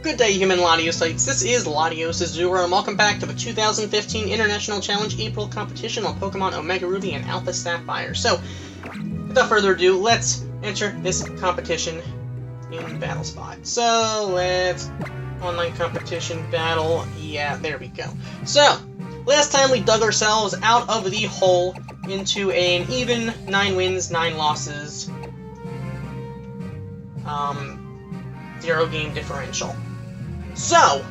Good day, human Latiosites. This is Latios Azura, and welcome back to the 2015 International Challenge April competition on Pokemon Omega Ruby and Alpha Sapphire. So, without further ado, let's enter this competition in Battle Spot. So, let's... online competition, battle, yeah, there we go. So, last time we dug ourselves out of the hole into an even 9 wins, 9 losses, 0 game differential. So,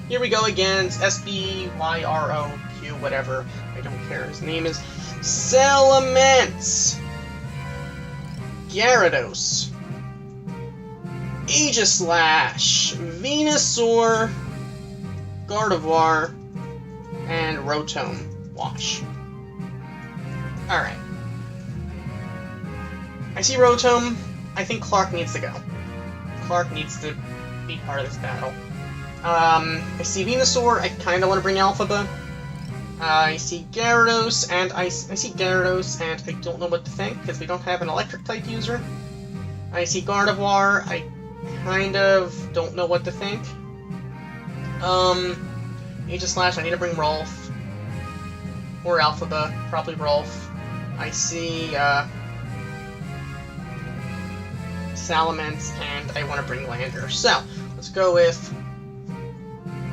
here we go again. It's SBYROQ, whatever. I don't care. His name is Salamence, Gyarados, Aegislash, Venusaur, Gardevoir, and Rotom. Wash. Alright. I see Rotom. I think Clark needs to go. Clark needs to be part of this battle. I see Venusaur. I kind of want to bring Alphaba. I see Gyarados, and I see Gyarados, and I don't know what to think, because we don't have an Electric-type user. I see Gardevoir. I kind of don't know what to think. Aegislash, I need to bring Rolf. Or Alphaba, probably Rolf. I see, Salamence, and I want to bring Lander. So, let's go with...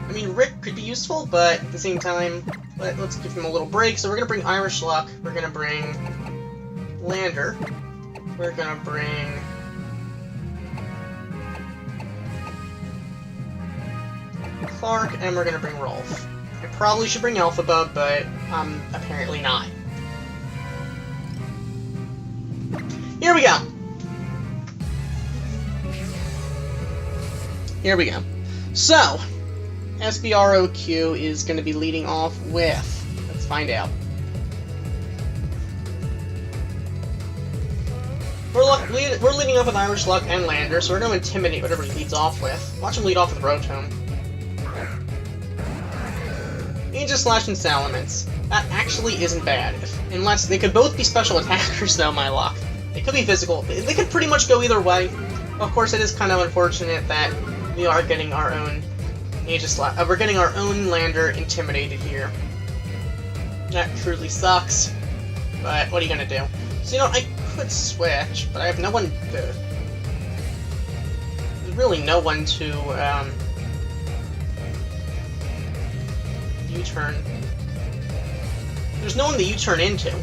I mean, Rick could be useful, but at the same time, let's give him a little break. So we're going to bring Irish Luck, we're going to bring Lander, we're going to bring... Clark, and we're going to bring Rolf. I probably should bring Alphaba, but apparently not. Here we go! Here we go. So, SBROQ is going to be leading off with... Let's find out. We're leading off with Irish Luck and Lander, so we're going to intimidate whatever he leads off with. Watch him lead off with Rotom. Aegislash and Salamence. That actually isn't bad. Unless they could both be special attackers, though, my luck. They could be physical. They could pretty much go either way. Of course, it is kind of unfortunate that we are getting our own Aegislash. We're getting our own Lander intimidated here. That truly sucks. But what are you gonna do? So, you know, I could switch, but I have no one to... There's really no one to, U-turn. There's no one to U-turn into.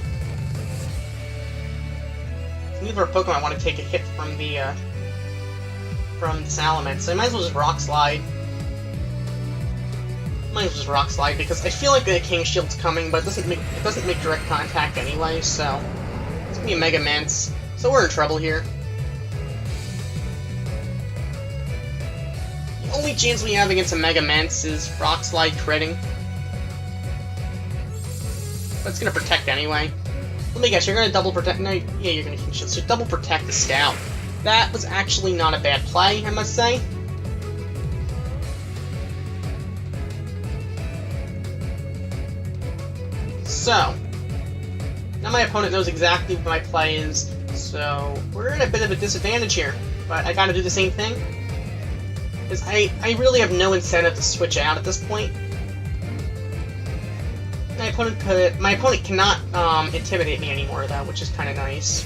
Neither of our Pokemon want to take a hit from the Salamence, so I might as well just Rock Slide. Because I feel like the King Shield's coming, but it doesn't make direct contact anyway, so it's gonna be a Mega Mance. So we're in trouble here. The only chance we have against a Mega Mance is Rock Slide critting. But it's gonna protect anyway. Let me guess, you're gonna double protect. No, yeah, you're gonna King Shield. So double protect the Scout. That was actually not a bad play, I must say. So, now my opponent knows exactly what my play is, so we're in a bit of a disadvantage here. But I gotta do the same thing. Because I really have no incentive to switch out at this point. My opponent cannot intimidate me anymore, though, which is kind of nice.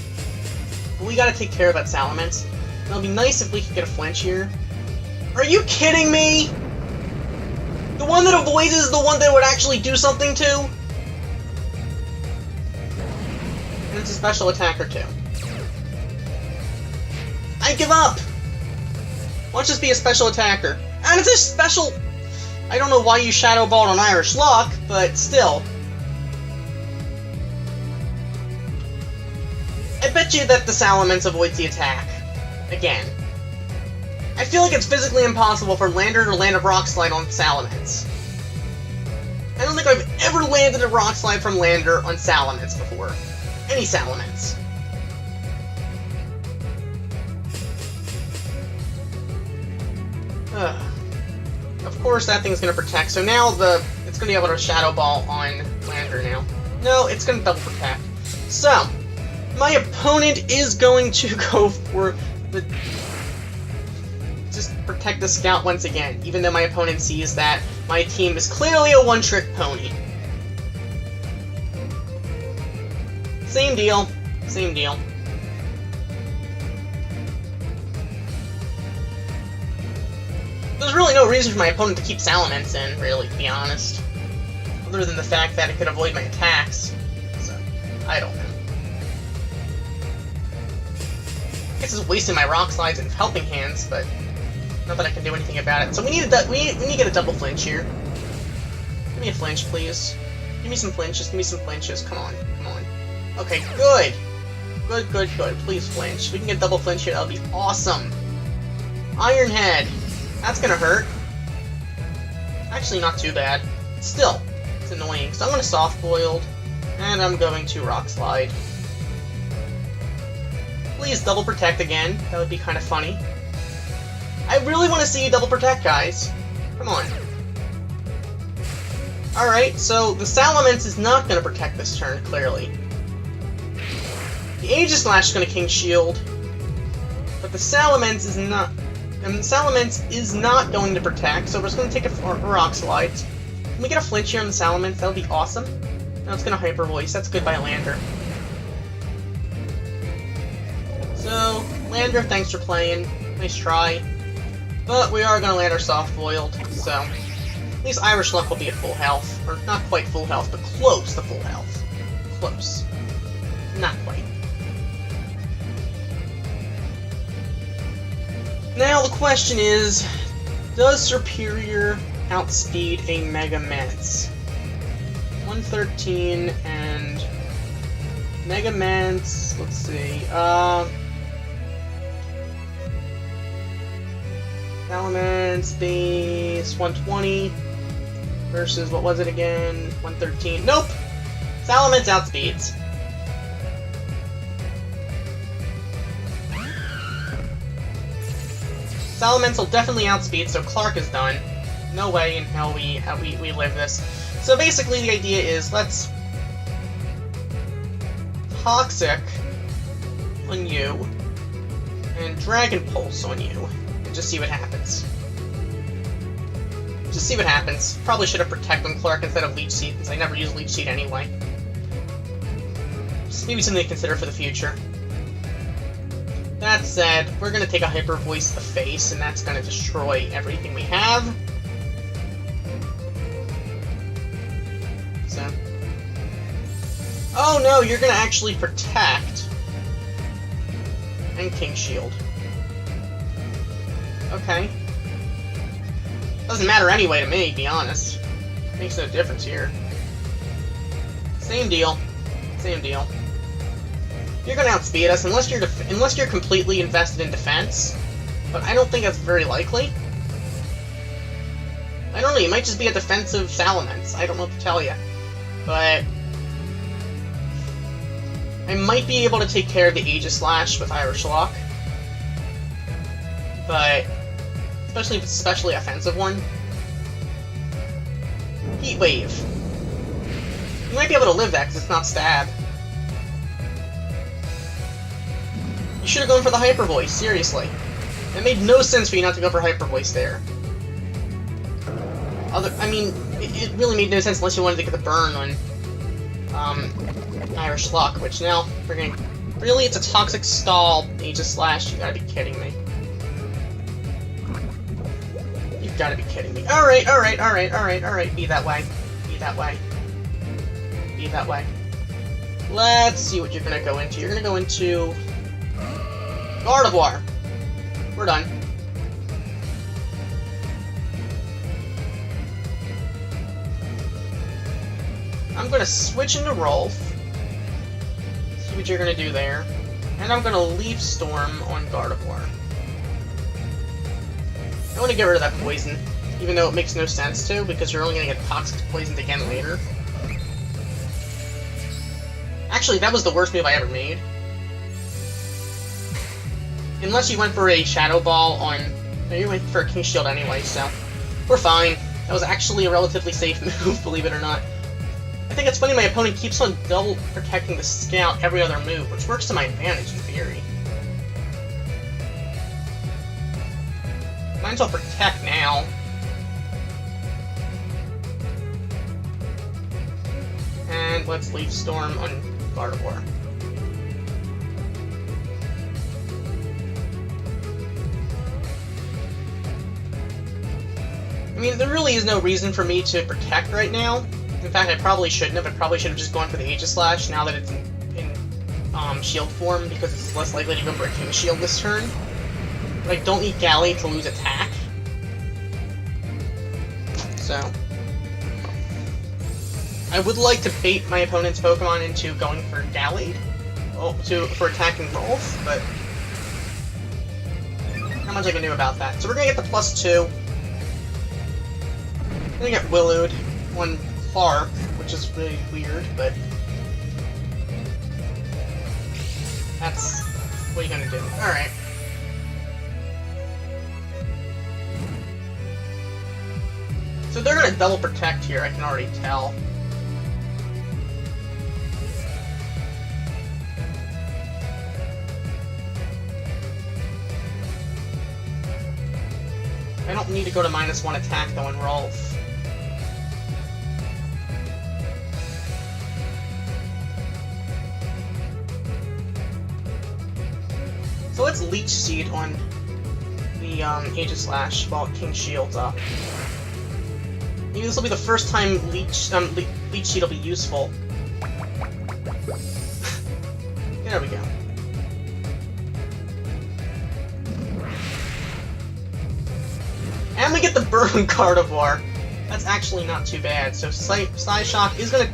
But we gotta take care of that Salamence. It'll be nice if we could get a flinch here. Are you kidding me? The one that avoids is the one that would actually do something to? And it's a special attacker, too. I give up! Why don't just be a special attacker? And it's a special... I don't know why you Shadow Balled on Irish Luck, but still. I bet you that the Salamence avoids the attack. Again. I feel like it's physically impossible for Lander to land a Rock Slide on Salamence. I don't think I've ever landed a Rock Slide from Lander on Salamence before. Any Salamence. Of course that thing's gonna protect, so now it's gonna be able to Shadow Ball on Lander now. No, it's gonna double protect. So, my opponent is going to go for the just protect the scout once again, even though my opponent sees that my team is clearly a one-trick pony. Same deal. Same deal. There's really no reason for my opponent to keep Salamence in, really, to be honest. Other than the fact that it could avoid my attacks. So, I don't know. I guess it's wasting my Rock Slides and Helping Hands, but not that I can do anything about it. So we need to get a double flinch here. Give me a flinch, please. Give me some flinches, give me some flinches. Come on, come on. Okay, good. Good, good, good. Please flinch. We can get double flinch here, that'll be awesome. Iron Head. That's gonna hurt. Actually, not too bad. Still, it's annoying. So I'm gonna Soft Boiled, and I'm going to Rock Slide. Please double protect again. That would be kind of funny. I really want to see you double protect, guys. Come on. Alright, so the Salamence is not going to protect this turn, clearly. The Aegislash is going to King Shield, but the Salamence is not. And the Salamence is not going to protect, so we're just going to take a Rock Slide. Can we get a flinch here on the Salamence? That would be awesome. Now it's going to Hyper Voice. That's good by Lander. So, Lander, thanks for playing. Nice try. But we are going to land our Soft Boiled, so at least Irish Luck will be at full health. Or not quite full health, but close to full health. Close. Not quite. Now the question is, does Superior outspeed a Mega Mance? 113 and Mega Mance, let's see, Salamence base 120 versus, what was it again? 113. Nope! Salamence outspeeds. Salamence will definitely outspeed, so Clark is done. No way in hell we live this. So basically the idea is, let's Toxic on you, and Dragon Pulse on you. Just see what happens. Just see what happens. Probably should have Protect on Clark instead of Leech Seed, since I never use Leech Seed anyway. Just maybe something to consider for the future. That said, we're going to take a Hyper Voice to the face, and that's going to destroy everything we have. So. Oh no, you're going to actually Protect. And King Shield. Okay. Doesn't matter anyway to me, to be honest. Makes no difference here. Same deal. Same deal. You're gonna outspeed us unless you're completely invested in defense, but I don't think that's very likely. I don't know. You might just be a defensive Salamence. I don't know what to tell you, but I might be able to take care of the Aegislash with Irish Lock, but especially if it's a specially offensive one. Heat Wave. You might be able to live that because it's not Stab. You should have gone for the Hyper Voice, seriously. It made no sense for you not to go for Hyper Voice there. I mean, it really made no sense unless you wanted to get the burn on Irish Luck, which now we're going to... Really? It's a Toxic Stall, Aegislash? You gotta be kidding me. You've gotta be kidding me. Alright, alright, alright, alright, alright. Be that way. Be that way. Be that way. Let's see what you're gonna go into. You're gonna go into... Gardevoir. We're done. I'm gonna switch into Rolf. See what you're gonna do there. And I'm gonna Leaf Storm on Gardevoir. I want to get rid of that poison, even though it makes no sense to, because you're only gonna get toxic poisoned again later. Actually, that was the worst move I ever made. Unless you went for a Shadow Ball on... No, you went for a King Shield anyway, so... We're fine. That was actually a relatively safe move, believe it or not. I think it's funny my opponent keeps on double protecting the Scout every other move, which works to my advantage in theory. Might as well protect now. And let's Leaf Storm on Gardevoir. I mean, there really is no reason for me to protect right now. In fact, I probably shouldn't have. I probably should have just gone for the Aegislash now that it's in shield form, because it's less likely to go for a King Shield this turn. But I don't need Gallade to lose attack. So I would like to bait my opponent's Pokemon into going for Gallade, for attacking Rolf, but not much I can do about that. So we're gonna get the +2. We're gonna get Willowed on Clark, which is really weird, but that's what you're gonna do. Alright. So they're gonna double protect here, I can already tell. I don't need to go to -1 attack though in Rolf. So let's Leech Seed on the Aegislash while King Shield's up. Maybe this will be the first time Leech Seed will be useful. There we go. And we get the Burn Gardevoir. That's actually not too bad. So Psyshock is gonna...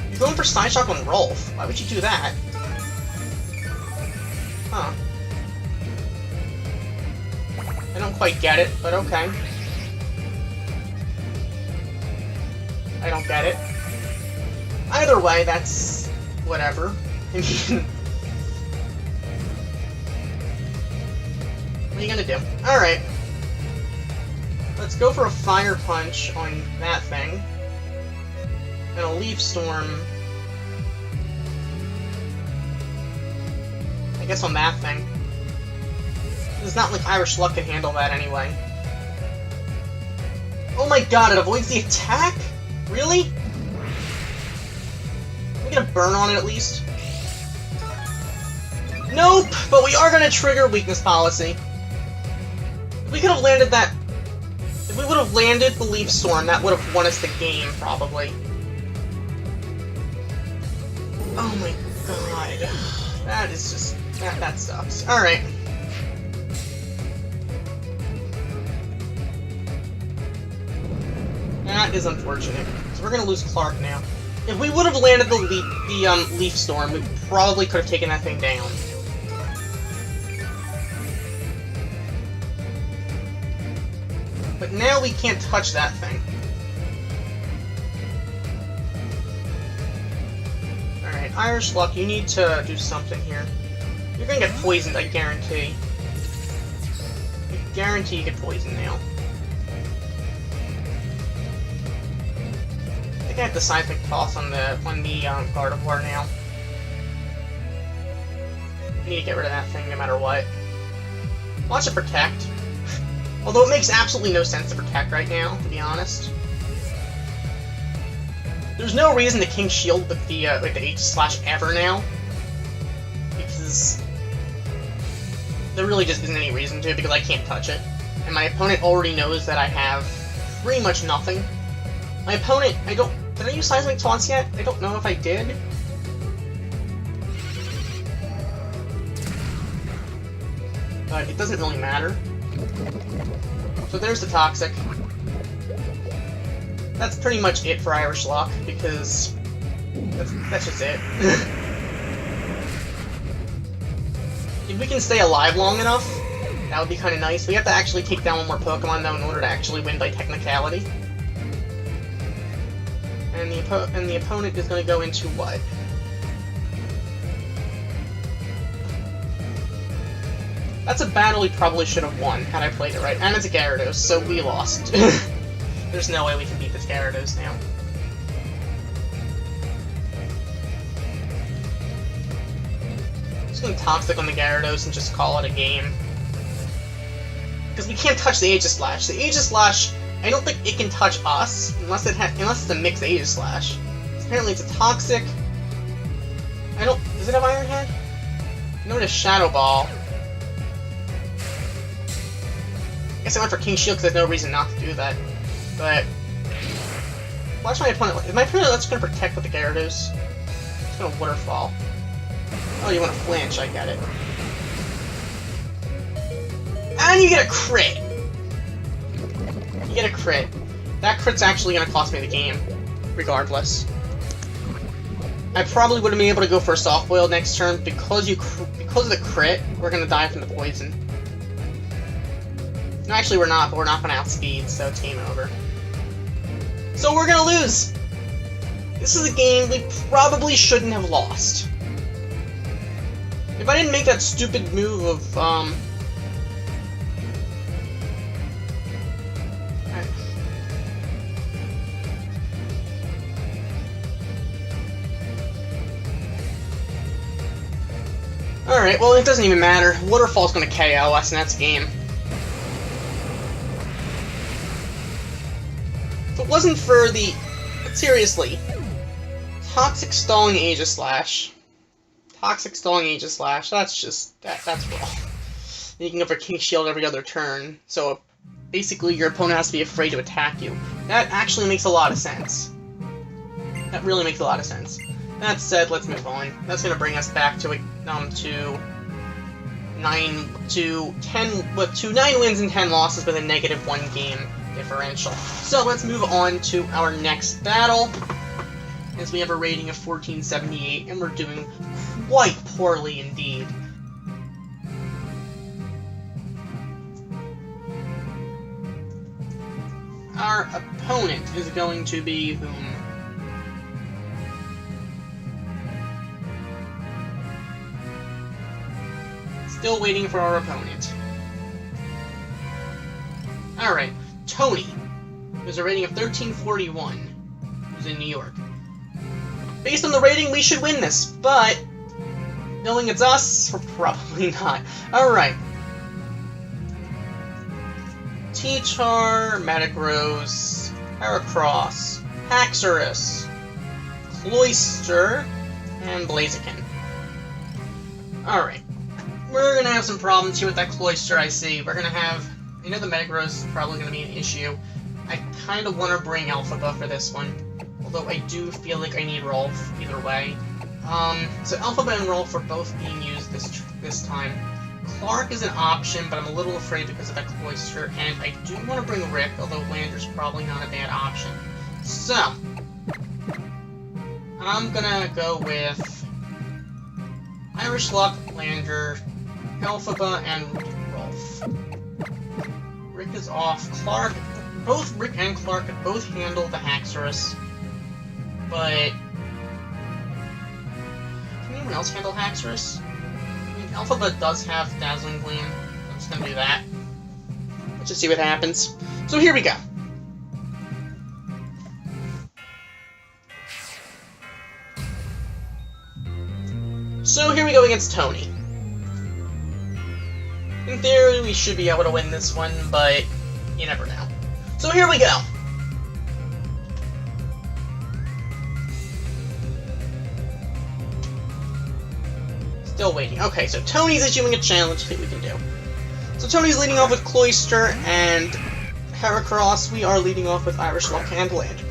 You're going for Psyshock on Rolf. Why would you do that? Huh. I don't quite get it, but okay. I don't get it. Either way, that's... whatever. I mean... what are you gonna do? Alright. Let's go for a Fire Punch on that thing. And a Leaf Storm... I guess on that thing. It's not like Irish Luck can handle that anyway. Oh my god, it avoids the attack? Really? Can we get a burn on it at least? Nope! But we are gonna trigger Weakness Policy. If we could have landed that... If we would have landed the Leaf Storm, that would have won us the game, probably. Oh my god. That is just... That sucks. Alright. That is unfortunate. So we're gonna lose Clark now. If we would have landed the Leaf Storm, we probably could have taken that thing down. But now we can't touch that thing. Alright, Irish Luck, you need to do something here. You're gonna get poisoned, I guarantee. I guarantee you get poisoned now. I think I have the Seismic Toss on the Gardevoir now. I need to get rid of that thing no matter what. Watch it protect. Although it makes absolutely no sense to protect right now, to be honest. There's no reason to King Shield with the Aegislash ever now. Because there really just isn't any reason to, because I can't touch it. And my opponent already knows that I have pretty much nothing. My opponent, did I use Seismic Toss yet? I don't know if I did. But it doesn't really matter. So there's the Toxic. That's pretty much it for Irish Luck, because that's just it. If we can stay alive long enough, that would be kind of nice. We have to actually take down one more Pokemon, though, in order to actually win by technicality. And the opponent is going to go into what? That's a battle we probably should have won, had I played it right. And it's a Gyarados, so we lost. There's no way we can beat this Gyarados now. Just going to Toxic on the Gyarados and just call it a game. because we can't touch the Aegis Slash. The Aegis Slash, I don't think it can touch us unless it's a mixed Aegis Slash. Apparently, it's a toxic. Does it have Iron Head? No, it has Shadow Ball. I guess I went for King Shield because there's no reason not to do that. But watch my opponent. Is my opponent that's going to protect with the Gyarados? It's going to Waterfall. Oh, you want to flinch? I get it. And you get a crit. You get a crit. That crit's actually going to cost me the game, regardless. I probably would have been able to go for a Soft Boil next turn because of the crit. We're going to die from the poison. No, actually we're not, but we're not going to outspeed, so it's game over. So we're going to lose! This is a game we probably shouldn't have lost. If I didn't make that stupid move of, Alright, well, it doesn't even matter. Waterfall's gonna KO us, and that's game. If it wasn't for the... Seriously. Toxic Stalling Aegis Slash. Toxic Stalling Aegis Slash, that's just... That's wrong. You can go for King Shield every other turn, so basically your opponent has to be afraid to attack you. That actually makes a lot of sense. That really makes a lot of sense. That said, let's move on. That's going to bring us back to 9 wins and 10 losses with a -1 game differential. So let's move on to our next battle, as we have a rating of 1478, and we're doing quite poorly indeed. Our opponent is going to be whom? Still waiting for our opponent. Alright, Tony. There's a rating of 1341. Who's in New York. Based on the rating, we should win this, but knowing it's us, we're probably not. Alright. T-Char, Metagross, Heracross, Haxorus, Cloyster, and Blaziken. Alright. We're gonna have some problems here with that Cloyster, I see. We're gonna have... I know the Metagross is probably gonna be an issue. I kinda wanna bring Alphaba for this one. Although I do feel like I need Rolf either way. So Alphaba and Rolf are both being used this time. Clark is an option, but I'm a little afraid because of that Cloyster, and I do want to bring Rick, although Lander's probably not a bad option. So, I'm gonna go with Irish Luck, Lander, Alphaba, and Rolf. Rick is off. Clark, both Rick and Clark could both handle the Haxorus, but can anyone else handle Haxorus? Alphaba does have Dazzling Gleam. I'm just gonna do that. Let's just see what happens. So here we go. So here we go against Tony. In theory, we should be able to win this one, but you never know. So here we go. Still waiting. Okay, so Tony's issuing a challenge. See what we can do. So Tony's leading off with Cloyster and Heracross. We are leading off with Irish Luck and Lander.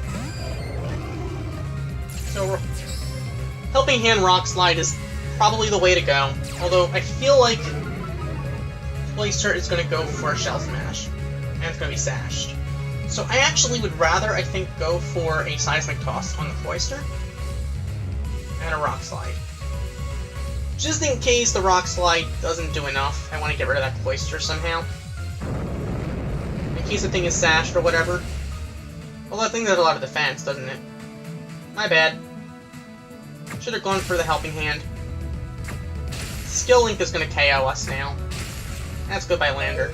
So we're... Helping Hand Rock Slide is probably the way to go. Although I feel like Cloyster is going to go for a Shell Smash. And it's going to be sashed. So I actually would rather, I think, go for a Seismic Toss on the Cloyster. And a Rock Slide. Just in case the Rock Slide doesn't do enough, I want to get rid of that Cloyster somehow. In case the thing is sashed or whatever. Well, that thing does a lot of defense, doesn't it? My bad. Should have gone for the Helping Hand. Skill Link is going to KO us now. That's goodbye, Lander.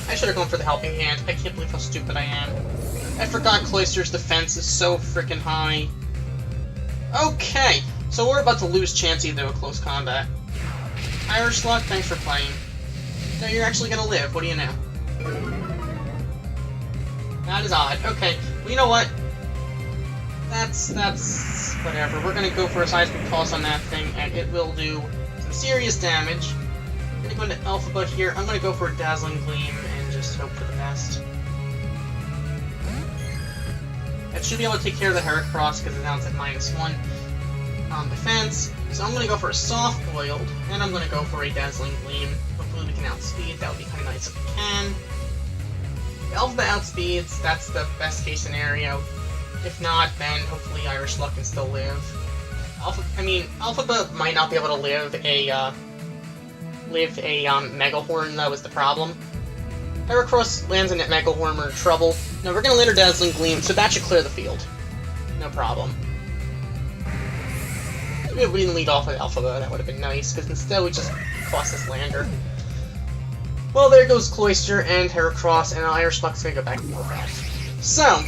I should have gone for the Helping Hand. I can't believe how stupid I am. I forgot Cloyster's defense is so freaking high. Okay. So we're about to lose Chansey to a close combat. Irish Luck, thanks for playing. No, you're actually gonna live, what do you know? That is odd. Okay, well, you know what? That's whatever. We're gonna go for a seismic toss on that thing, and it will do some serious damage. I'm gonna go into Alphaba here. I'm gonna go for a Dazzling Gleam and just hope for the best. That should be able to take care of the Heracross because it's now at -1 defense. So I'm gonna go for a Soft Boiled, and I'm gonna go for a Dazzling Gleam. Hopefully we can outspeed. That would be kind of nice if we can. If Alphaba outspeeds, that's the best case scenario. If not, then hopefully Irish Luck can still live. Alphaba might not be able to live a Mega Horn. That was the problem. Heracross lands in that Mega Horn, we're in trouble. No, we're gonna land our Dazzling Gleam, so that should clear the field. No problem. If we didn't lead off with Alphaba, that would have been nice, because instead we just cost this lander. Well, there goes Cloyster and Heracross, and Irish Luck's gonna go back to Warcraft. So,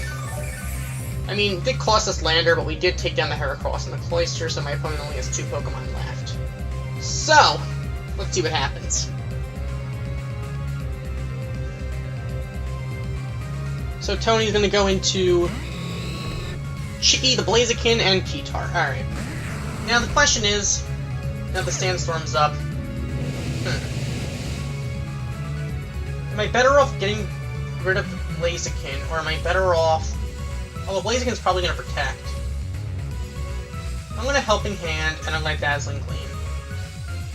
I mean, it did cost us lander, but we did take down the Heracross and the Cloyster, so my opponent only has 2 Pokemon left. So, let's see what happens. So Tony's gonna go into Chicky, the Blaziken, and Keytar. Alright. Now the question is, now the Sandstorm's up, am I better off getting rid of the Blaziken, or am I better off... Oh, the Blaziken's probably gonna protect. I'm gonna Helping Hand, and I'm gonna Dazzling Gleam.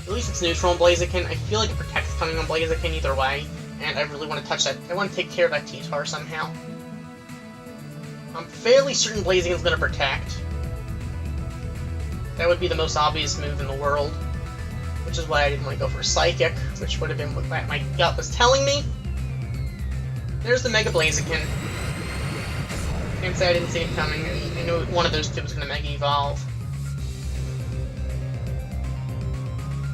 At least it's neutral on Blaziken. I feel like it protects coming on Blaziken either way, and I really want to touch that. I want to take care of that T-Tar somehow. I'm fairly certain Blaziken's gonna protect. That would be the most obvious move in the world, which is why I didn't want to go for Psychic, which would have been what my gut was telling me. There's the Mega Blaziken. Can't say I didn't see it coming. I knew one of those two was going to Mega Evolve.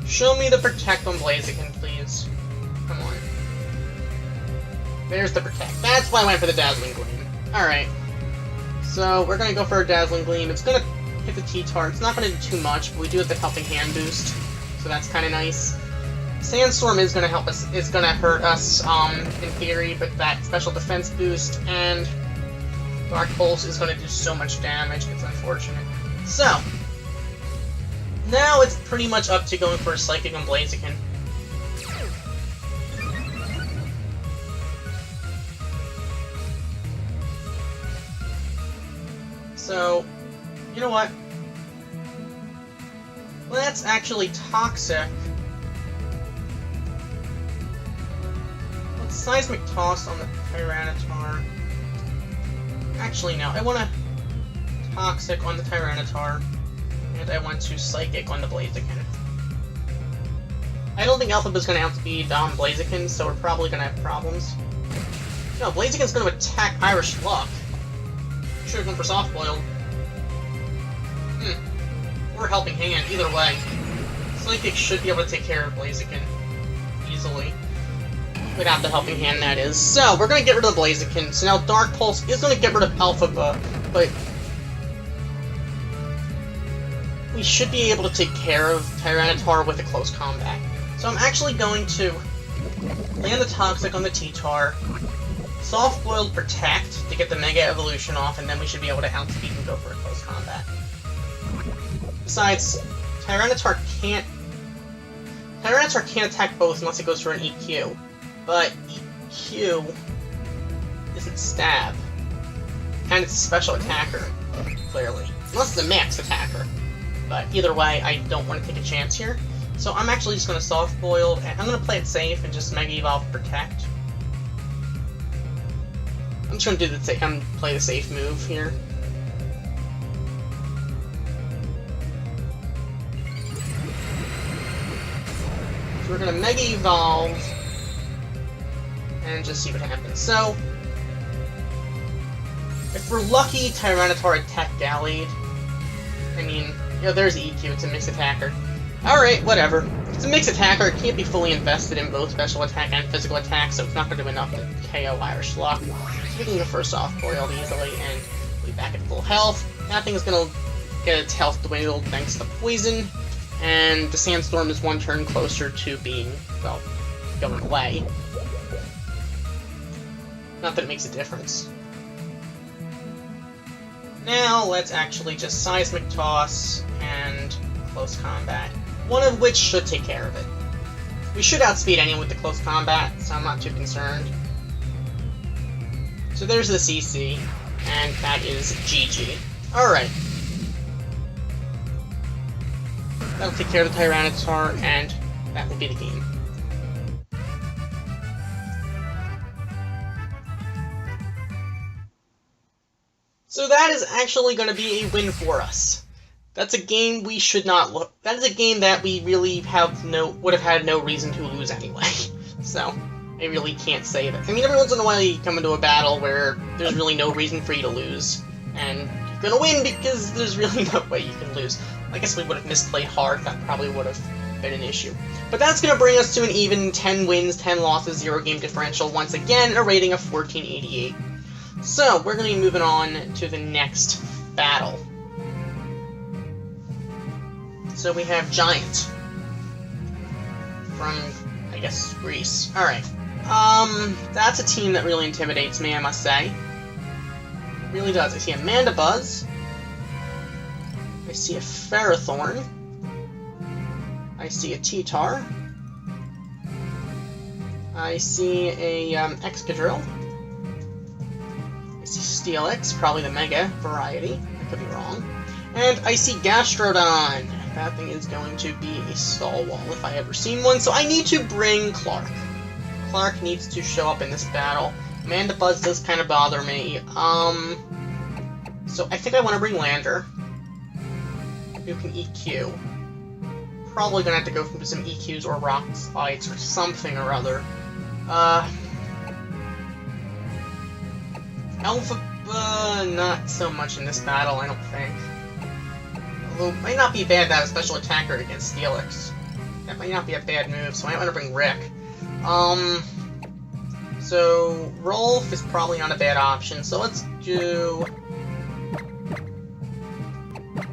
Show me the Protect on Blaziken, please. Come on. There's the Protect. That's why I went for the Dazzling Gleam. Alright. So, we're going to go for a Dazzling Gleam. It's going to hit the T-Tar. It's not going to do too much, but we do have the Helping Hand boost. So that's kind of nice. Sandstorm is going to help us, is going to hurt us, in theory, but that special defense boost and Dark Pulse is going to do so much damage, it's unfortunate. So, now it's pretty much up to going for a Psychic on Blaziken. So, you know what? Let's actually Toxic. Let's Seismic Toss on the Tyranitar. Actually, no. I want to Toxic on the Tyranitar, and I want to Psychic on the Blaziken. I don't think Alphaba's going to outspeed Blaziken, so we're probably going to have problems. No, Blaziken's going to attack Irish Luck. Should have gone for Soft Boiled. Or Helping Hand, either way. Psychic should be able to take care of Blaziken easily. Without the Helping Hand, that is. So, we're going to get rid of the Blaziken. So now Dark Pulse is going to get rid of Alphaba, but we should be able to take care of Tyranitar with a close combat. So I'm actually going to land the Toxic on the T-Tar, Soft Boiled Protect to get the Mega Evolution off, and then we should be able to outspeed and go for a close combat. Besides, Tyranitar can't attack both unless it goes for an EQ. But EQ isn't Stab. And it's a special attacker, clearly. Unless it's a max attacker. But either way, I don't want to take a chance here. So I'm actually just going to Soft Boil, and I'm going to play it safe and just Mega Evolve Protect. I'm just going to do play the safe move here. So we're going to Mega Evolve, and just see what happens. So, if we're lucky, Tyranitar attack Gallade. I mean, you know, there's EQ, it's a mixed attacker. Alright, whatever. It's a mixed attacker, it can't be fully invested in both special attack and physical attack, so it's not going to do enough to KO Irish Luck. So we can go for a Soft Boiled easily, and we'll be back at full health. That thing is going to get its health dwindled thanks to the poison. And the Sandstorm is one turn closer to being, well, going away. Not that it makes a difference. Now, let's actually just Seismic Toss and Close Combat. One of which should take care of it. We should outspeed anyone with the Close Combat, so I'm not too concerned. So there's the CC, and that is GG. Alright. That'll take care of the Tyranitar, and that will be the game. So that is actually going to be a win for us. That's a game we should not look. That is a game that we really would have had no reason to lose anyway. So I really can't say that. I mean, every once in a while you come into a battle where there's really no reason for you to lose, and you're gonna win because there's really no way you can lose. I guess we would have misplayed hard. That probably would have been an issue. But that's gonna bring us to an even 10 wins, 10 losses, 0 game differential. Once again, a rating of 1488. So we're gonna be moving on to the next battle. So we have Giant from, I guess, Greece. Alright. That's a team that really intimidates me, I must say. It really does. I see a Mandibuzz. I see a Ferrothorn. I see a T-Tar. I see a Excadrill. I see Steelix, probably the Mega variety. I could be wrong. And I see Gastrodon. That thing is going to be a Stalwall if I ever seen one, so I need to bring Clark. Clark needs to show up in this battle. Mandibuzz does kind of bother me. So I think I want to bring Lander, who can EQ. Probably gonna have to go for some EQs or Rock Slides or something or other. Alpha, not so much in this battle, I don't think. Although, it might not be bad to have a special attacker against Steelix. That might not be a bad move, so I might want to bring Rick. So Rolf is probably not a bad option, so let's do...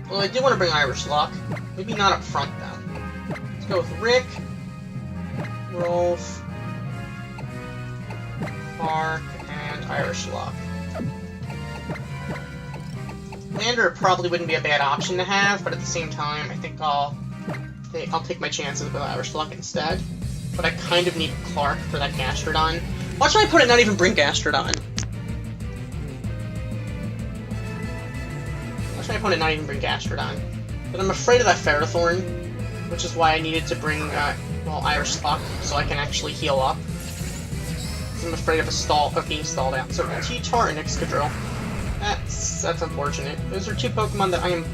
Well, I do want to bring Irish Luck. Maybe not up front, though. Let's go with Rick, Rolf, Clark, and Irish Luck. Lander probably wouldn't be a bad option to have, but at the same time, I think I'll take my chances with Irish Luck instead. But I kind of need Clark for that Gastrodon. Watch my opponent not even bring Gastrodon. Watch my opponent not even bring Gastrodon. But I'm afraid of that Ferrothorn, which is why I needed to bring, well, Irish Luck, so I can actually heal up. I'm afraid of being stalled out. So T-Tar and Excadrill. That's unfortunate. Those are two Pokemon that I am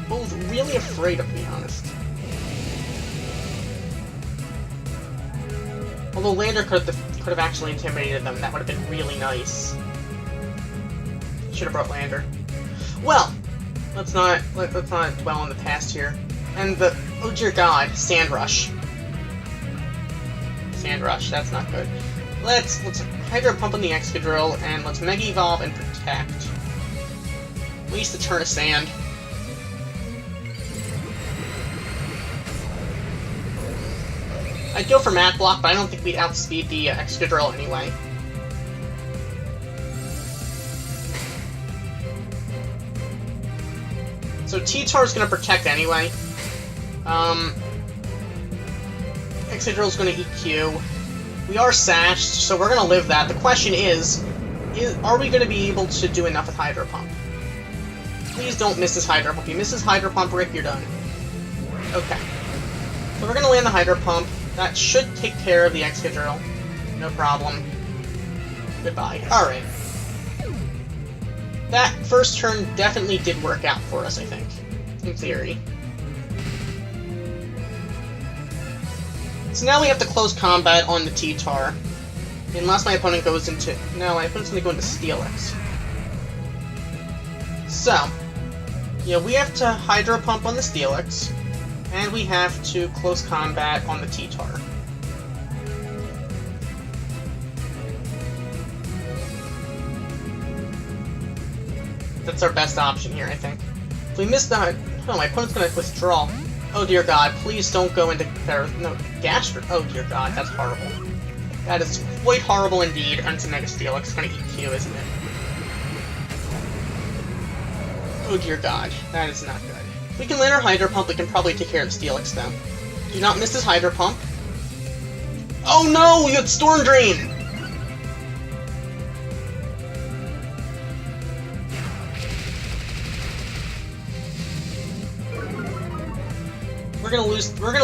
both really afraid of, to be honest. Although Lander could have actually intimidated them, that would have been really nice. Should have brought Lander. Well, let's not dwell on the past here. And the oh dear God, Sand Rush. Sand Rush, that's not good. Let's Hydro Pump on the Excadrill and let's Mega Evolve and Protect. At least a turn of sand. I'd go for Mat Block, but I don't think we'd outspeed the Excadrill anyway. So T-Tar's gonna protect anyway. Excadrill's gonna EQ. We are sashed, so we're gonna live that. The question is are we gonna be able to do enough with Hydro Pump? Please don't miss this Hydro Pump. You miss this Hydro Pump, Rick, you're done. Okay. So we're gonna land the Hydro Pump. That should take care of the Excadrill. No problem. Goodbye. Alright. That first turn definitely did work out for us, I think. In theory. So now we have to close combat on the T-Tar. Unless my opponent goes into... No, my opponent's gonna go into Steelix. So, yeah, we have to Hydro Pump on the Steelix, and we have to close combat on the T-Tar. That's our best option here, I think. If we miss the... Oh, my opponent's gonna withdraw. Oh dear God, please don't go into... No, Gastro... Oh dear God, that's horrible. That is quite horrible indeed. And it's a Mega Steelix. It's gonna EQ, isn't it? Oh dear god. That is not good. If we can land our Hydro Pump, we can probably take care of the Steelix, though. Do not miss this Hydro Pump. Oh no! You had Storm Drain! We're gonna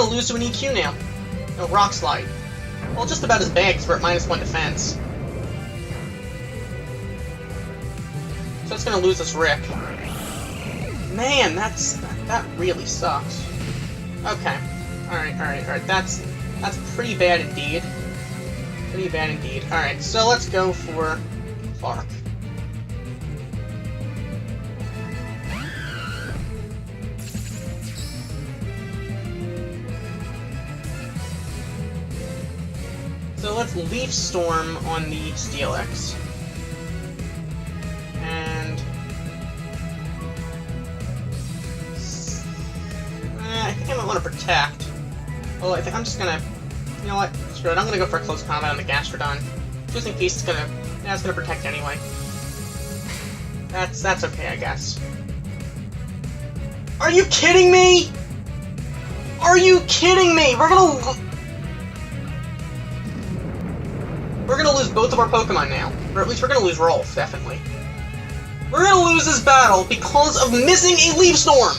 lose to an EQ now. No, Rock Slide. Well, just about as bad, because we're at -1 defense. So it's gonna lose this Rick. Man, that really sucks. Okay. Alright. That's pretty bad indeed. Pretty bad indeed. Alright, so let's go for Clark. So let's Leaf Storm on the Steelix. And I think I might want to protect. Oh, I think I'm just gonna, you know what? Screw it. I'm gonna go for a close combat on the Gastrodon, just in case it's gonna protect anyway. That's okay, I guess. Are you kidding me? Are you kidding me? We're gonna lose both of our Pokemon now. Or at least we're gonna lose Rolf, definitely. We're gonna lose this battle because of missing a Leaf Storm!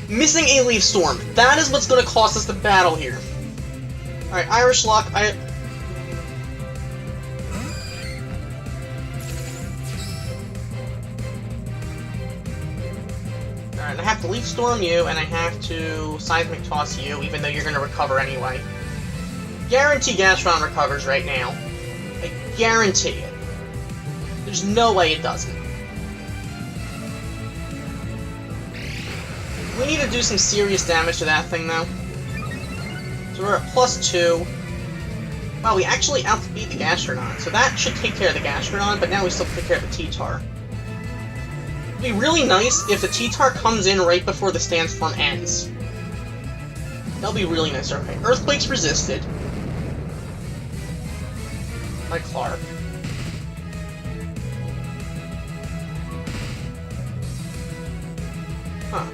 Missing a Leaf Storm. That is what's gonna cost us the battle here. Alright, Irish Luck, Alright, I have to Leaf Storm you, and I have to Seismic Toss you, even though you're gonna recover anyway. Guarantee Gastrodon recovers right now. I guarantee it. There's no way it doesn't. We need to do some serious damage to that thing, though. So we're at +2. Wow, we actually outbeat the Gastrodon, so that should take care of the Gastrodon, but now we still take care of the T-Tar. It'd be really nice if the T-Tar comes in right before the Sandstorm ends. That'll be really nice. Okay, Earthquake's resisted. By Clark. Huh.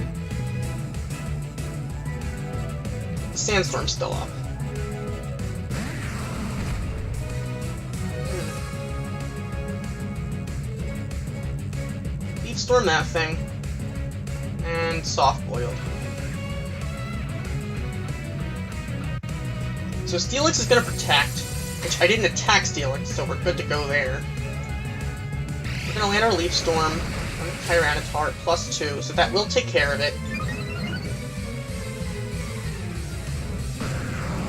The Sandstorm's still up. Leaf Storm that thing. And Soft Boiled. So Steelix is gonna protect. Which I didn't attack Steelix, so we're good to go there. We're gonna land our Leaf Storm on the Tyranitar at +2, so that will take care of it.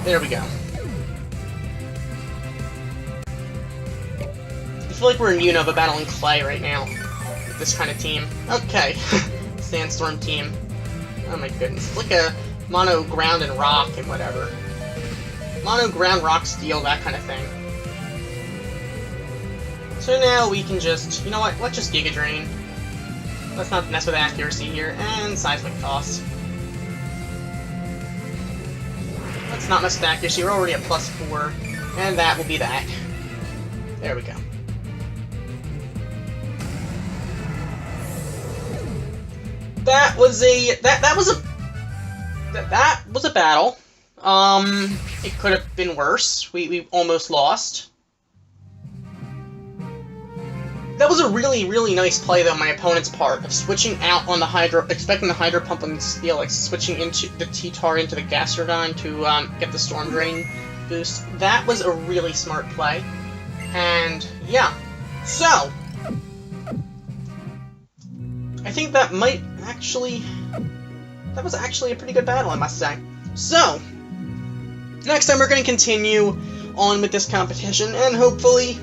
There we go. I feel like we're in Unova battling Clay right now, with this kind of team. Okay, Sandstorm team. Oh my goodness, it's like a mono ground and rock and whatever. Mono, ground, rock, steel, that kind of thing. So now we can just, you know what, let's just Giga Drain. Let's not mess with accuracy here, and Seismic Toss. Let's not mess with accuracy, we're already at +4, and that will be that. There we go. That was a battle. It could have been worse. We almost lost. That was a really, really nice play, though, on my opponent's part, of switching out on the Hydro, expecting the Hydro Pump on the Steelix, switching into the T-Tar into the Gastrodon to get the Storm Drain boost. That was a really smart play. And, yeah. So, I think that might actually... That was actually a pretty good battle, I must say. So, next time we're going to continue on with this competition, and hopefully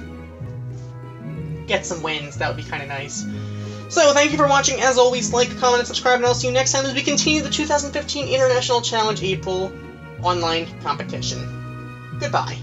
get some wins. That would be kind of nice. So, thank you for watching. As always, like, comment, and subscribe, and I'll see you next time as we continue the 2015 International Challenge April online competition. Goodbye.